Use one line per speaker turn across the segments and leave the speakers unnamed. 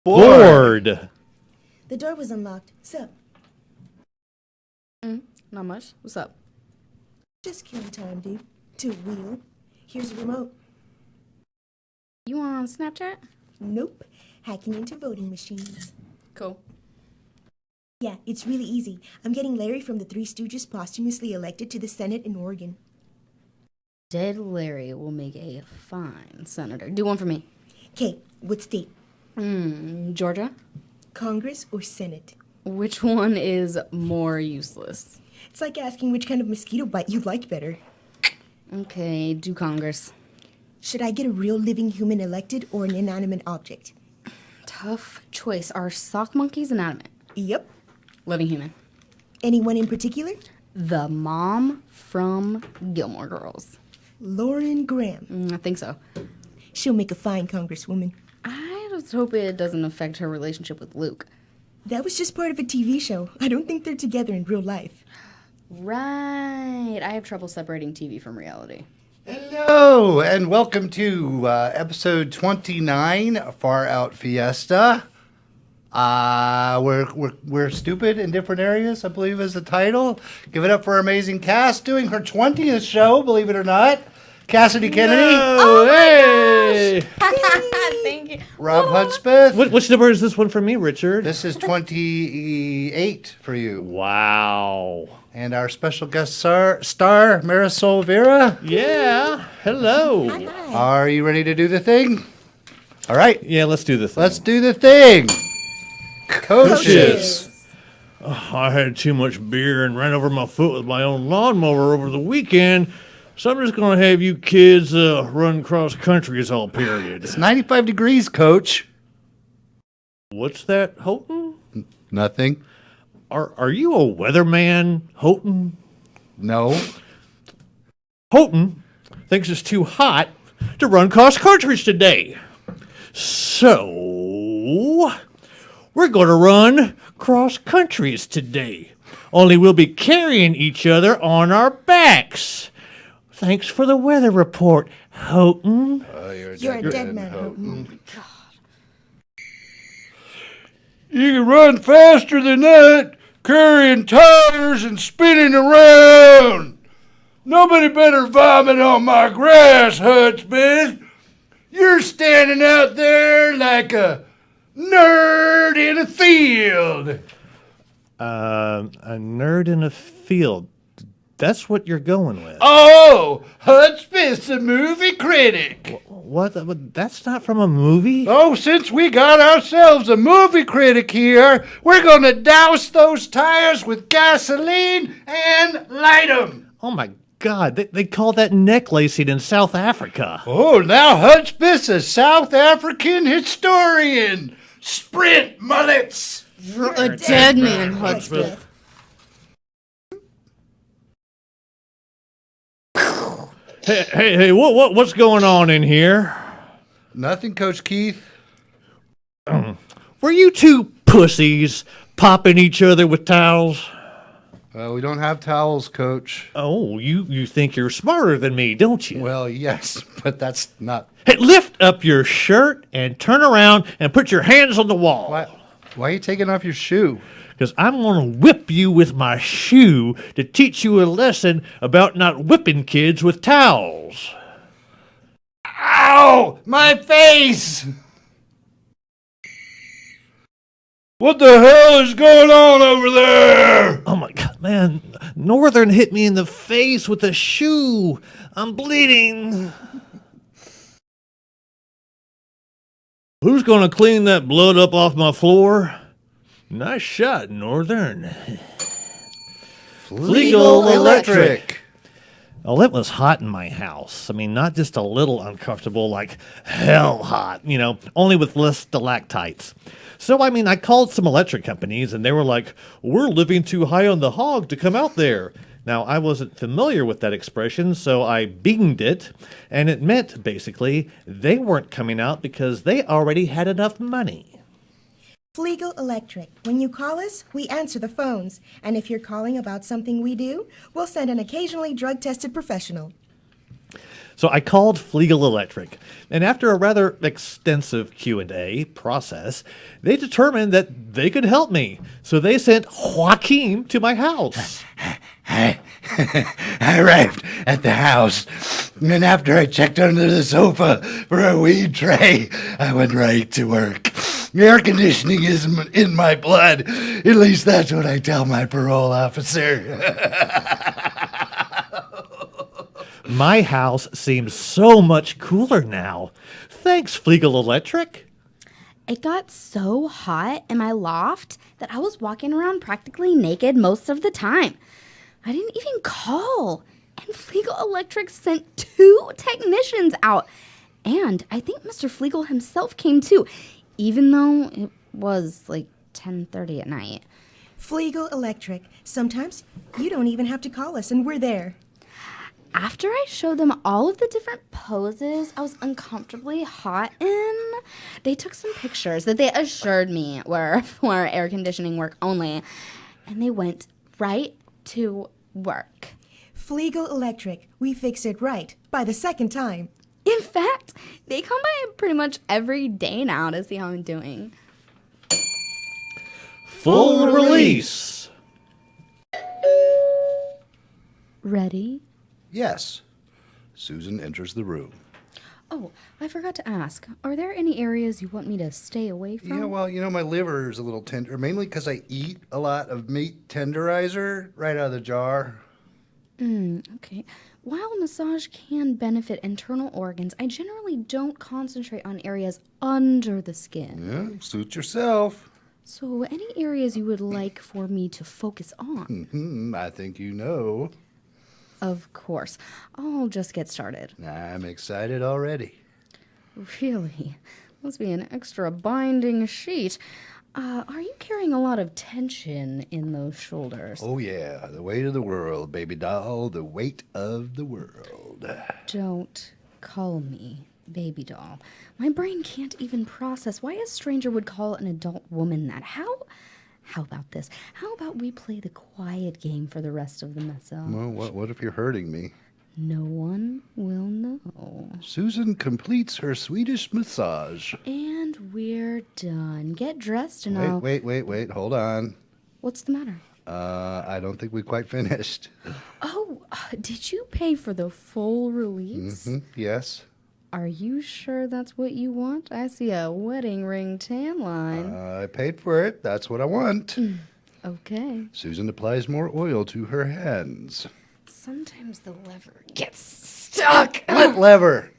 Bored.
The door was unlocked. Sup?
Not much. What's up?
Just killing time, dude. To wheel. Here's a remote.
You on Snapchat?
Nope. Hacking into voting machines.
Cool.
Yeah, it's really easy. I'm getting Larry from the Three Stooges posthumously elected to the Senate in Oregon.
Dead Larry will make a fine senator. Do one for me.
Okay, what state?
Georgia?
Congress or Senate?
Which one is more useless?
It's like asking which kind of mosquito bite you like better.
Okay, do Congress.
Should I get a real living human elected or an inanimate object?
Tough choice. Are sock monkeys inanimate?
Yep.
Living human.
Anyone in particular?
The mom from Gilmore Girls.
Lauren Graham.
I think so.
She'll make a fine congresswoman.
I just hope it doesn't affect her relationship with Luke.
That was just part of a TV show. I don't think they're together in real life.
Right. I have trouble separating TV from reality.
Hello, and welcome to episode 29, Far Out Fiesta. We're stupid in different areas, I believe is the title. Give it up for our amazing cast doing her 20th show, believe it or not. Cassidy Kennedy.
Oh
Hey!
Thank you.
Robb Hudspeth.
Which number is this one for me, Richard?
This is 28 for you.
Wow.
And our special guest star Marisol Vera.
Yeah. Hello.
Hi.
Are you ready to do the thing? All right.
Yeah, let's do this.
Let's do the thing. Coaches.
I had too much beer and ran over my foot with my own lawnmower over the weekend, so I'm just going to have you kids run cross countries all period.
It's 95 degrees, Coach.
What's that, Houghton?
Nothing.
Are you a weatherman, Houghton?
No.
Houghton thinks it's too hot to run cross countries today. So, we're going to run cross countries today. Only we'll be carrying each other on our backs. Thanks for the weather report, Houghton.
You're a dead man, Houghton.
You can run faster than that, carrying tires and spinning around. Nobody better vomit on my grass, Hudspeth. You're standing out there like a nerd in a field.
A nerd in a field. That's what you're going with.
Oh, Hudspeth's a movie critic.
What? That's not from a movie?
Oh, since we got ourselves a movie critic here, we're going to douse those tires with gasoline and light them.
Oh, my God. They call that necklacing in South Africa.
Oh, now Hudspeth's a South African historian. Sprint mullets.
You're a dead man, Hudspeth.
Hey, what's going on in here?
Nothing, Coach Keith.
Were you two pussies popping each other with towels?
We don't have towels, Coach.
Oh, you think you're smarter than me, don't you?
Well, yes, but that's not...
Hey, lift up your shirt and turn around and put your hands on the wall.
Why are you taking off your shoe?
Because I'm going to whip you with my shoe to teach you a lesson about not whipping kids with towels.
Ow! My face! What the hell is going on over there?
Oh my God, man. Northern hit me in the face with a shoe. I'm bleeding. Who's going to clean that blood up off my floor? Nice shot, Northern.
Fleegle Electric.
Well, it was hot in my house. I mean, not just a little uncomfortable, like hell hot, only with less stalactites. So, I called some electric companies, and they were like, we're living too high on the hog to come out there. Now, I wasn't familiar with that expression, so I binged it, and it meant, basically, they weren't coming out because they already had enough money.
Fleegle Electric. When you call us, we answer the phones. And if you're calling about something we do, we'll send an occasionally drug-tested professional.
So I called Fleegle Electric, and after a rather extensive Q&A process, they determined that they could help me. So they sent Joaquin to my house.
I arrived at the house, and after I checked under the sofa for a weed tray, I went right to work. Air conditioning is in my blood. At least that's what I tell my parole officer.
My house seems so much cooler now. Thanks, Fleegle Electric.
It got so hot in my loft that I was walking around practically naked most of the time. I didn't even call. And Fleegle Electric sent 2 technicians out. And I think Mr. Fleegle himself came too, even though it was like 10:30 at night.
Fleegle Electric. Sometimes you don't even have to call us, and we're there.
After I showed them all of the different poses I was uncomfortably hot in, they took some pictures that they assured me were for air conditioning work only, and they went right to work.
Fleegle Electric. We fix it right by the second time.
In fact, they come by pretty much every day now to see how I'm doing.
Full release.
Ready?
Yes. Susan enters the room.
Oh, I forgot to ask. Are there any areas you want me to stay away from?
Yeah, well, my liver is a little tender, mainly because I eat a lot of meat tenderizer right out of the jar.
Okay. While massage can benefit internal organs, I generally don't concentrate on areas under the skin.
Yeah, suit yourself.
So, any areas you would like for me to focus on?
I think you know.
Of course. I'll just get started.
I'm excited already.
Really? Must be an extra binding sheet. Are you carrying a lot of tension in those shoulders?
Oh, yeah, the weight of the world, baby doll, the weight of the world.
Don't call me baby doll. My brain can't even process why a stranger would call an adult woman that. How about this? How about we play the quiet game for the rest of the massage?
Well, what if you're hurting me?
No one will know.
Susan completes her Swedish massage.
And we're done. Get dressed and I'll...
Wait, hold on.
What's the matter?
I don't think we quite finished.
Oh, did you pay for the full release?
Yes.
Are you sure that's what you want? I see a wedding ring tan line.
I paid for it. That's what I want.
Okay.
Susan applies more oil to her hands.
Sometimes the lever gets stuck.
What lever?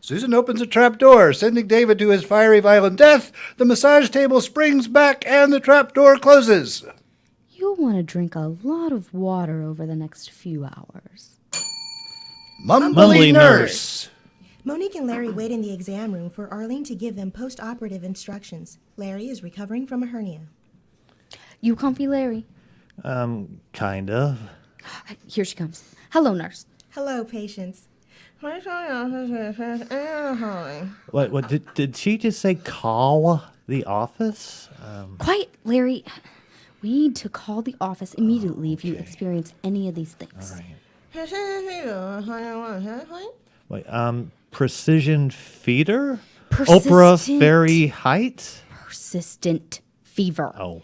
Susan opens a trap door, sending David to his fiery, violent death. The massage table springs back and the trap door closes.
You'll want to drink a lot of water over the next few hours.
Mumbly nurse.
Monique and Larry wait in the exam room for Arlene to give them post-operative instructions. Larry is recovering from a hernia.
You comfy, Larry?
Kind of.
Here she comes. Hello, nurse.
Hello, patients.
What did she just say? Call the office?
Quiet, Larry. We need to call the office immediately if you experience any of these things.
All right. Wait, precision feeder? Oprah Fairy Height?
Persistent fever.
Oh.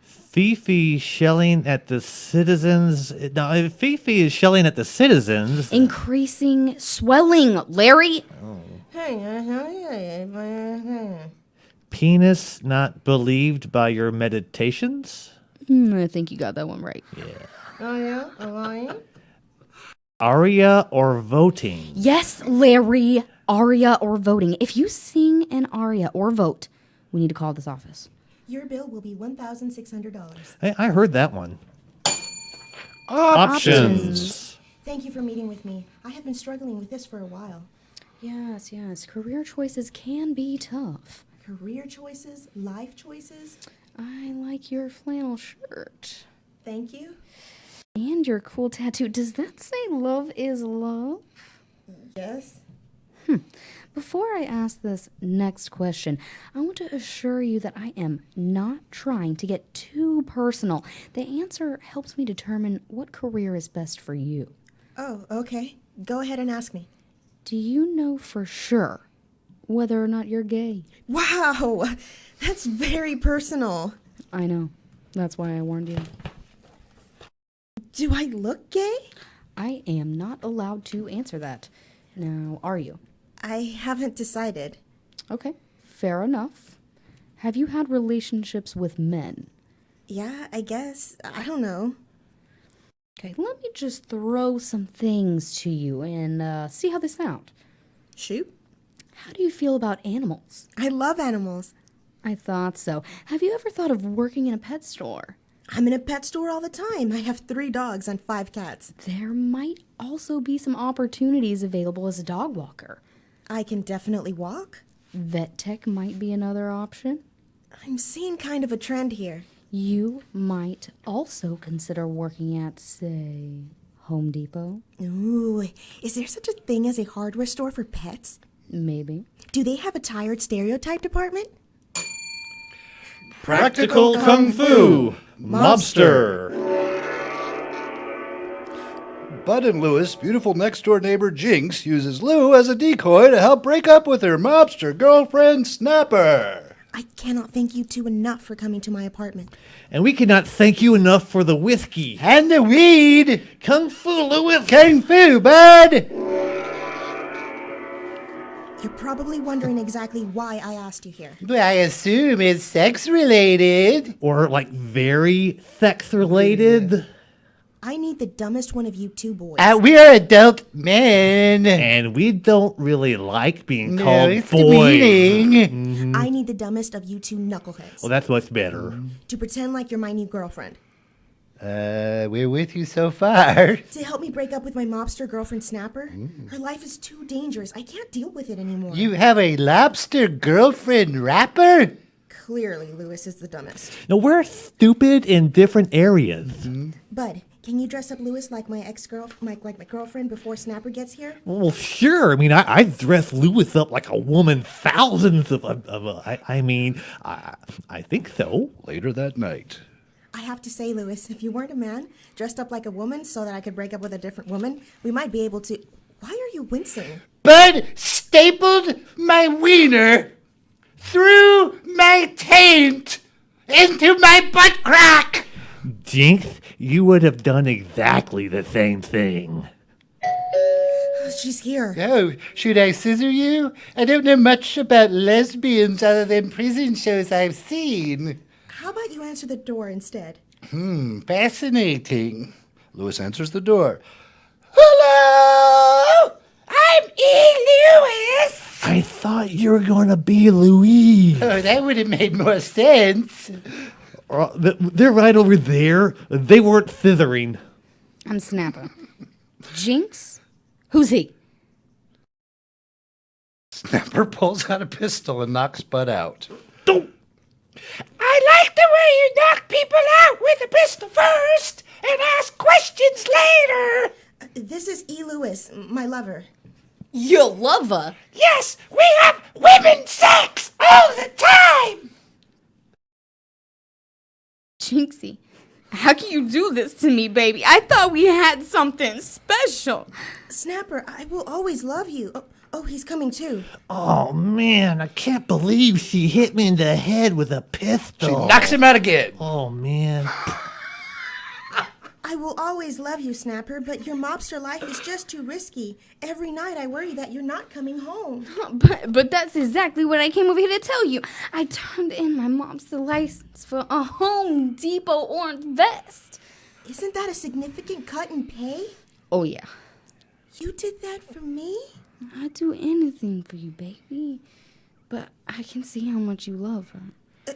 Fifi shelling at the citizens. No, if Fifi is shelling at the citizens.
Increasing swelling, Larry.
Penis not believed by your meditations?
I think you got that one right.
Yeah. Aria or voting?
Yes, Larry. Aria or voting. If you sing an aria or vote, we need to call this office.
Your bill will be $1,600.
Hey, I heard that one. Options.
Thank you for meeting with me. I have been struggling with this for a while.
Yes. Career choices can be tough.
Career choices? Life choices?
I like your flannel shirt.
Thank you.
And your cool tattoo. Does that say love is love?
Yes.
Before I ask this next question, I want to assure you that I am not trying to get too personal. The answer helps me determine what career is best for you.
Oh, okay. Go ahead and ask me.
Do you know for sure whether or not you're gay?
Wow, that's very personal.
I know. That's why I warned you.
Do I look gay?
I am not allowed to answer that. Now, are you?
I haven't decided.
Okay, fair enough. Have you had relationships with men?
Yeah, I guess. I don't know.
Okay, let me just throw some things to you and see how they sound.
Shoot.
How do you feel about animals?
I love animals.
I thought so. Have you ever thought of working in a pet store?
I'm in a pet store all the time. I have 3 dogs and 5 cats.
There might also be some opportunities available as a dog walker.
I can definitely walk.
Vet tech might be another option.
I'm seeing kind of a trend here.
You might also consider working at, say, Home Depot.
Ooh, is there such a thing as a hardware store for pets?
Maybe.
Do they have a tired stereotype department?
Practical Kung Fu Mobster.
Bud and Louis' beautiful next-door neighbor Jinx uses Lou as a decoy to help break up with her mobster girlfriend Snapper.
I cannot thank you two enough for coming to my apartment.
And we cannot thank you enough for the whiskey.
And the weed.
Kung Fu, Louis.
Kung Fu, Bud.
You're probably wondering exactly why I asked you here.
I assume it's sex-related.
Or like very sex-related.
I need the dumbest one of you two boys.
We're adult men.
And we don't really like being
No,
called
it's
boys.
demeaning.
I need the dumbest of you two knuckleheads.
Well, that's much better.
To pretend like you're my new girlfriend.
We're with you so far.
To help me break up with my mobster girlfriend Snapper. Her life is too dangerous. I can't deal with it anymore.
You have a lobster girlfriend rapper?
Clearly, Louis is the dumbest.
No, we're stupid in different areas.
Bud, can you dress up Louis like my like my girlfriend before Snapper gets here?
Well, sure. I mean, I dress Louis up like a woman thousands I think so.
Later that night.
I have to say, Louis, if you weren't a man, dressed up like a woman so that I could break up with a different woman, we might be able to... Why are you wincing?
Bud stapled my wiener through my taint into my butt crack.
Jinx, you would have done exactly the same thing.
She's here.
Oh, should I scissor you? I don't know much about lesbians other than prison shows I've seen.
How about you answer the door instead?
Fascinating. Louis answers the door. Hello! I'm E. Lewis!
I thought you were going to be Louise.
Oh, that would have made more sense.
They're right over there. They weren't scissoring.
I'm Snapper. Jinx? Who's he?
Snapper pulls out a pistol and knocks Bud out.
Don't.
I like the way you knock people out with a pistol first and ask questions later.
This is E. Lewis, my lover.
Your lover?
Yes, we have women sex all the time.
Jinxie, how can you do this to me, baby? I thought we had something special.
Snapper, I will always love you. Oh, he's coming too.
Oh, man, I can't believe she hit me in the head with a pistol.
She knocks him out again.
Oh, man.
I will always love you, Snapper, but your mobster life is just too risky. Every night I worry that you're not coming home.
But that's exactly what I came over here to tell you. I turned in my mobster license for a Home Depot orange vest.
Isn't that a significant cut in pay?
Oh, yeah.
You did that for me?
I'd do anything for you, baby. But I can see how much you love her.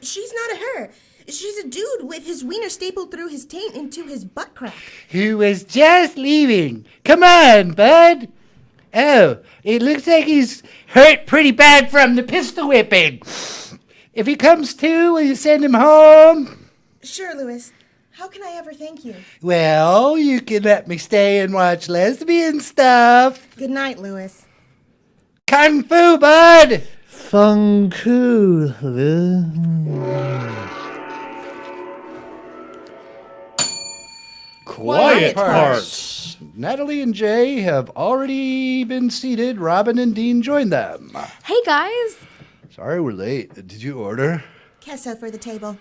She's not a her. She's a dude with his wiener stapled through his taint into his butt crack.
Who was just leaving. Come on, Bud. Oh, it looks like he's hurt pretty bad from the pistol whipping. If he comes to, will you send him home?
Sure, Louis. How can I ever thank you?
Well, you can let me stay and watch lesbian stuff.
Good night, Louis.
Kung Fu, bud!
Fung Ku. Quiet parts.
Natalie and Jay have already been seated. Robin and Dean joined them.
Hey, guys.
Sorry we're late. Did you order?
Queso for the table.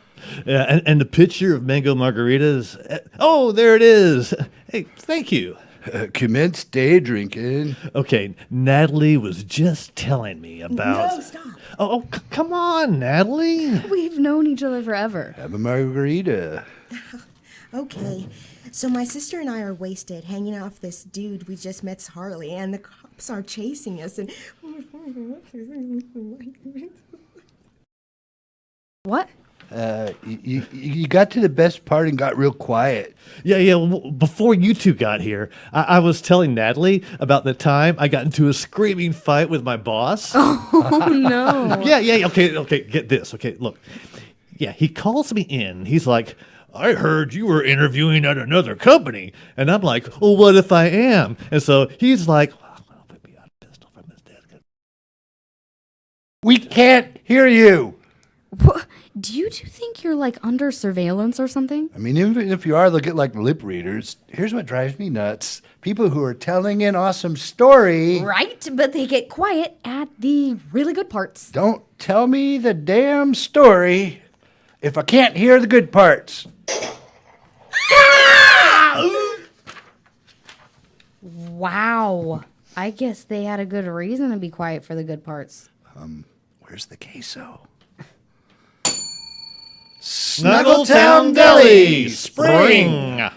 Yeah, and the picture of mango margaritas. Oh, there it is. Hey, thank you.
Commence day drinking.
Okay, Natalie was just telling me about...
No, stop.
Come on, Natalie.
We've known each other forever.
Have a margarita.
Okay. So my sister and I are wasted, hanging out with this dude we just met's Harley, and the cops are chasing us, and...
What?
You got to the best part and got real quiet.
Yeah. Before you two got here, I was telling Natalie about the time I got into a screaming fight with my boss.
Oh, no.
Yeah. Okay. Get this. Okay, look. Yeah, he calls me in. He's like, I heard you were interviewing at another company. And I'm like, well, what if I am? And so he's like, well, put me on a pistol from his desk.
We can't hear you.
What? Do you two think you're like under surveillance or something?
I mean, even if you are, they'll get like lip readers. Here's what drives me nuts. People who are telling an awesome story.
Right, but they get quiet at the really good parts.
Don't tell me the damn story if I can't hear the good parts.
Wow. I guess they had a good reason to be quiet for the good parts.
Where's the queso?
SnuggleTown Deli! Spring!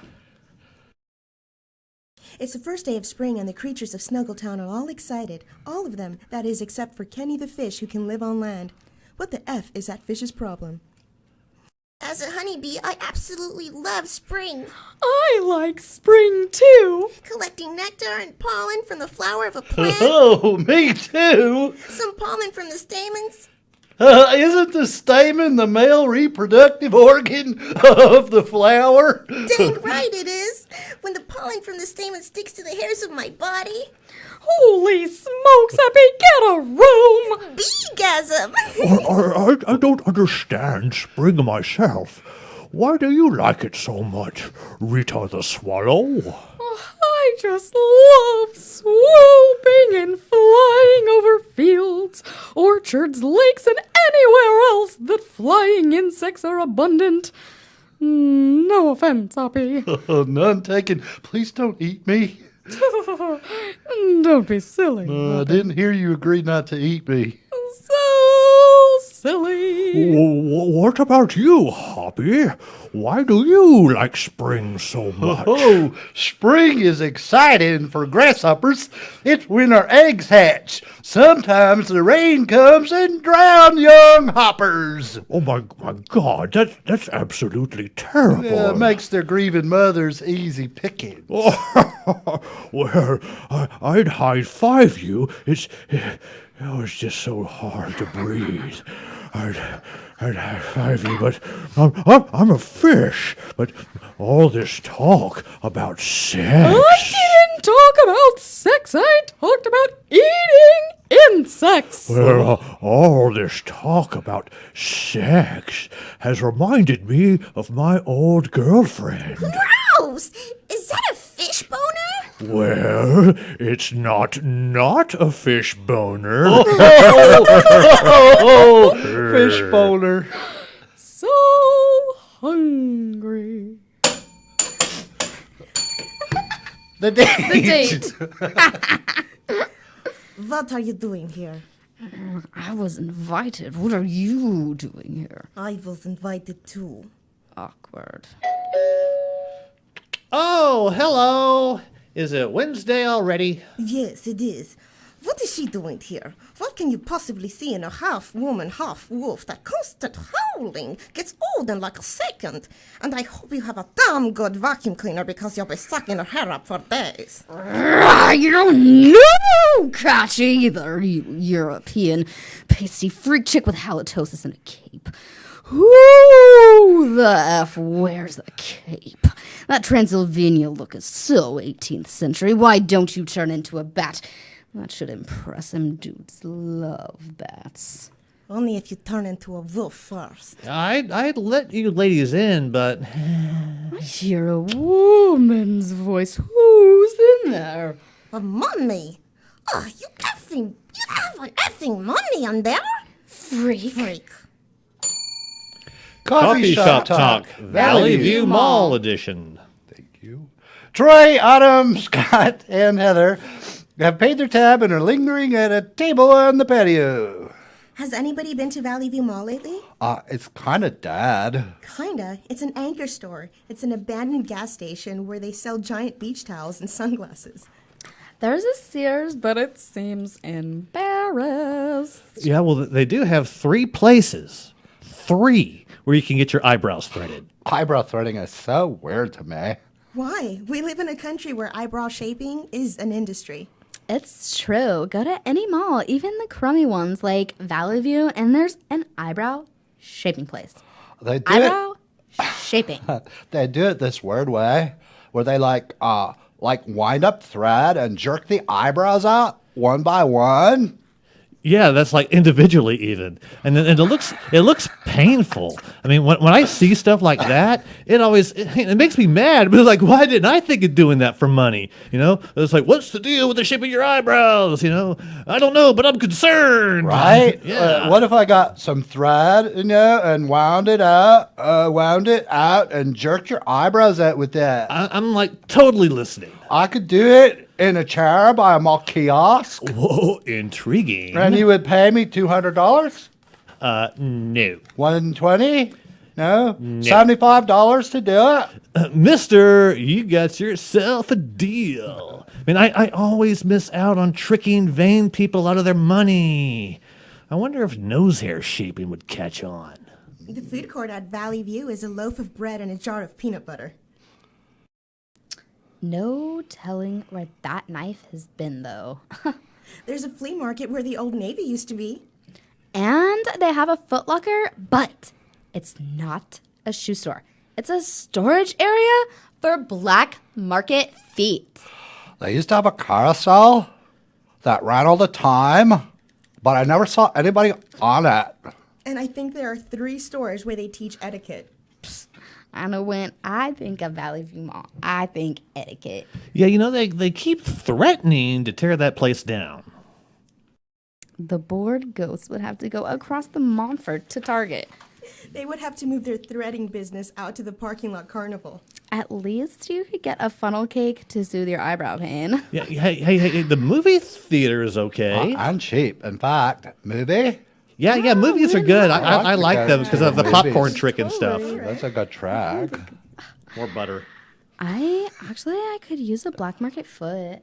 It's the first day of spring, and the creatures of SnuggleTown are all excited. All of them, that is, except for Kenny the fish, who can live on land. What the F is that fish's problem?
As a honeybee, I absolutely love spring.
I like spring too.
Collecting nectar and pollen from the flower of a plant.
Oh, me too.
Some pollen from the stamens.
Isn't the stamen the male reproductive organ of the flower?
Dang right it is. When the pollen from the stamen sticks to the hairs of my body.
Holy smokes, Happy, get a room!
Beegasm.
I don't understand spring myself. Why do you like it so much, Rita the Swallow?
I just love swooping and flying over fields, orchards, lakes, and anywhere else that flying insects are abundant. No offense, Hoppy.
None taken. Please don't eat me.
Don't be silly.
I didn't hear you agree not to eat me.
So silly.
What about you, Hoppy? Why do you like spring so much?
Oh, spring is exciting for grasshoppers. It's when our eggs hatch. Sometimes the rain comes and drown young hoppers.
Oh my God, that's absolutely terrible.
It makes their grieving mothers easy picking.
Well, I'd high five you. It's just so hard to breathe. I'd high five you, but I'm a fish. But all this talk about sex.
I didn't talk about sex. I talked about eating insects.
Well, all this talk about sex has reminded me of my old girlfriend.
Gross. Is that a fish boner?
Well, it's not a fish boner.
Oh, fish boner.
So hungry.
The date.
What are you doing here?
I was invited. What are you doing here?
I was invited too.
Awkward.
Oh, hello. Is it Wednesday already?
Yes, it is. What is she doing here? What can you possibly see in a half-woman, half-wolf? That constant howling gets old in like a second. And I hope you have a damn good vacuum cleaner because you'll be sucking her hair up for days.
You don't know Catch either, you European pasty freak chick with halitosis and a cape. Who the F wears the cape? That Transylvania look is so 18th century. Why don't you turn into a bat? That should impress him. Dudes love bats.
Only if you turn into a wolf first.
I'd let you ladies in, but
I hear a woman's voice. Who's in there?
A mummy? Oh, you have an effing mummy in there? Freak.
Coffee Shop Talk, Valley View Mall Edition.
Thank you. Troy, Autumn, Scott, and Heather have paid their tab and are lingering at a table on the patio.
Has anybody been to Valley View Mall lately?
It's kind of dad.
Kinda. It's an anchor store. It's an abandoned gas station where they sell giant beach towels and sunglasses.
There's a Sears, but it seems embarrassed.
Yeah, well, they do have 3 places. 3 where you can get your eyebrows threaded.
Eyebrow threading is so weird to me.
Why? We live in a country where eyebrow shaping is an industry.
It's true. Go to any mall, even the crummy ones like Valley View, and there's an eyebrow shaping place.
They do
Eyebrow shaping.
They do it this weird way, where they like wind up thread and jerk the eyebrows out one by one.
Yeah, that's like individually even, and it looks painful. I mean, when I see stuff like that, it makes me mad. But like, why didn't I think of doing that for money? You know, it's like, what's the deal with the shape of your eyebrows? You know, I don't know, but I'm concerned.
Right?
Yeah.
What if I got some thread, and wound it out, and jerked your eyebrows out with that?
I'm like totally listening.
I could do it in a chair by a mall kiosk,
Whoa, intriguing.
and you would pay me $200.
No.
$120? No. $75 to do it.
Mister, you got yourself a deal. I mean, I always miss out on tricking vain people out of their money. I wonder if nose hair shaping would catch on.
The food court at Valley View is a loaf of bread and a jar of peanut butter.
No telling where that knife has been, though.
There's a flea market where the Old Navy used to be.
And they have a Foot Locker, but it's not a shoe store. It's a storage area for black market feet.
They used to have a carousel that ran all the time, but I never saw anybody on it.
And I think there are 3 stores where they teach etiquette.
I know when I think of Valley View Mall, I think etiquette.
Yeah, you know, they keep threatening to tear that place down.
The bored ghosts would have to go across the Montfort to Target.
They would have to move their threading business out to the parking lot carnival.
At least you could get a funnel cake to soothe your eyebrow pain.
Yeah, hey, the movie theater is okay.
And cheap. In fact, movie?
Yeah, movies are good. I like
Okay.
them because of the
Movies.
popcorn trick and stuff.
That's a good track.
More butter.
I could use a black market foot.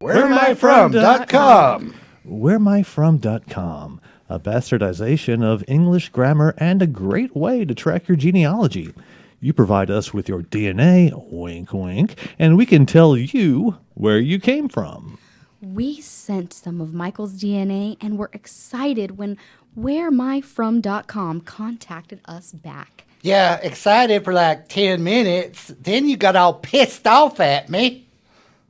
WhereAmIFrom.com.
WhereAmIFrom.com, a bastardization of English grammar and a great way to track your genealogy. You provide us with your DNA, wink, wink, and we can tell you where you came from.
We sent some of Michael's DNA and were excited when WhereAmIFrom.com contacted us back.
Yeah, excited for like 10 minutes. Then you got all pissed off at me.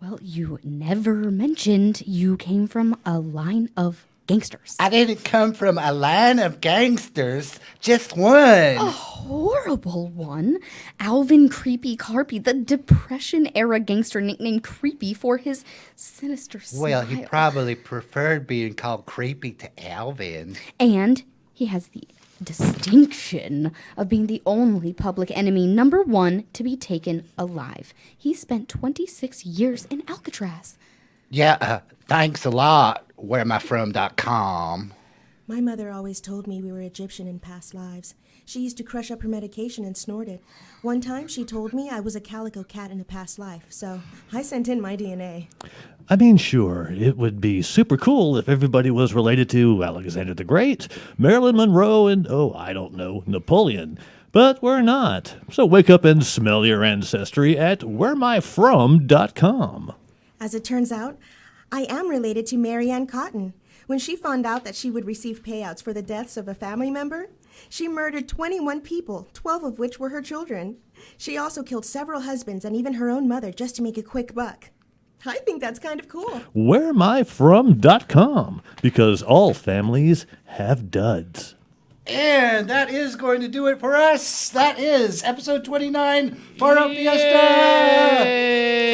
Well, you never mentioned you came from a line of gangsters.
I didn't come from a line of gangsters, just one.
Horrible one. Alvin Creepy Carpy, the Depression-era gangster nicknamed Creepy for his sinister smile.
Well, he probably preferred being called Creepy to Alvin.
And he has the distinction of being the only public enemy #1 to be taken alive. He spent 26 years in Alcatraz.
Yeah, thanks a lot, WhereAmIFrom.com.
My mother always told me we were Egyptian in past lives. She used to crush up her medication and snort it. One time she told me I was a calico cat in a past life, so I sent in my DNA.
I mean, sure, it would be super cool if everybody was related to Alexander the Great, Marilyn Monroe, and, I don't know, Napoleon. But we're not. So wake up and smell your ancestry at whereamifrom.com.
As it turns out, I am related to Mary Ann Cotton. When she found out that she would receive payouts for the deaths of a family member, she murdered 21 people, 12 of which were her children. She also killed several husbands and even her own mother just to make a quick buck. I think that's kind of cool.
whereamifrom.com, because all families have duds.
And that is going to do it for us. That is episode 29, Faro Fiesta.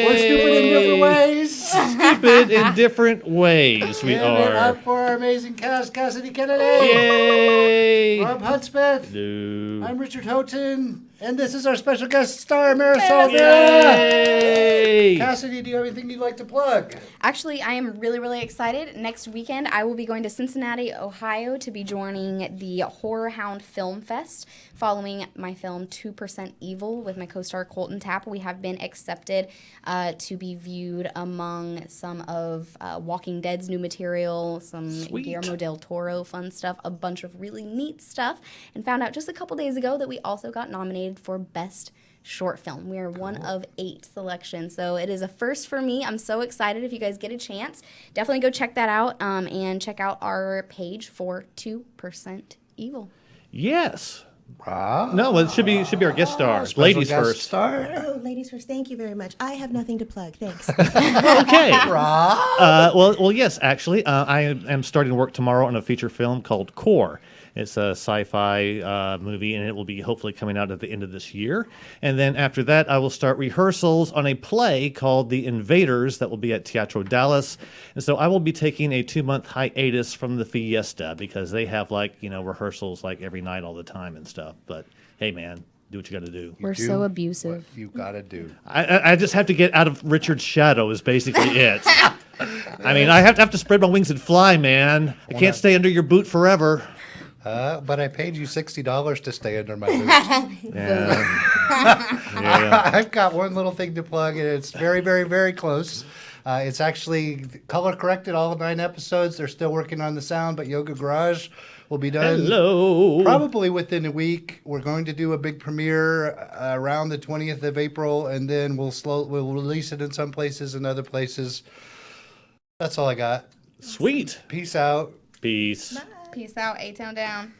We're stupid in different ways.
Stupid in different ways, we
Give it
are.
up for our amazing cast, Cassidy Kennedy.
Yay!
Robb Hudspeth.
No.
I'm Richard Houghton. And this is our special guest star, Marisol. Vera.
Yay!
Cassidy, do you have anything you'd like to plug?
Actually, I am really, really excited. Next weekend, I will be going to Cincinnati, Ohio to be joining the Horror Hound Film Fest following my film 2% Evil with my co-star Colton Tapp. We have been accepted to be viewed among some of Walking Dead's new material, some Guillermo del Toro fun stuff, a bunch of really neat stuff, and found out just a couple days ago that we also got nominated for Best Short Film. We are one of 8 selections, so it is a first for me. I'm so excited. If you guys get a chance, definitely go check that out, and check out our page for 2% Evil.
Yes.
Robb.
No, it should be our guest star.
Special
Ladies
guest
first.
Star.
Oh, ladies first. Thank you very much. I have nothing to plug. Thanks.
Okay.
Robb.
Well, yes, actually, I am starting to work tomorrow on a feature film called Core. It's a sci-fi movie, and it will be hopefully coming out at the end of this year. And then after that, I will start rehearsals on a play called The Invaders that will be at Teatro Dallas. And so I will be taking a 2-month hiatus from the Fiesta because they have rehearsals every night all the time and stuff. But hey, man, do what you got to do.
We're so abusive.
What you gotta do.
I just have to get out of Richard's shadow is basically it. I mean, I have to spread my wings and fly, man. I can't stay under your boot forever.
But I paid you $60 to stay under my boot.
Yeah.
I've got one little thing to plug, and it's very, very, very close. It's actually color corrected, all 9 episodes. They're still working on the sound, but Yoga Garage will be done
Hello.
probably within a week. We're going to do a big premiere around the 20th of April, and then we'll release it in some places and other places. That's all I got.
Sweet.
Peace out.
Peace.
Peace out, A-Town down.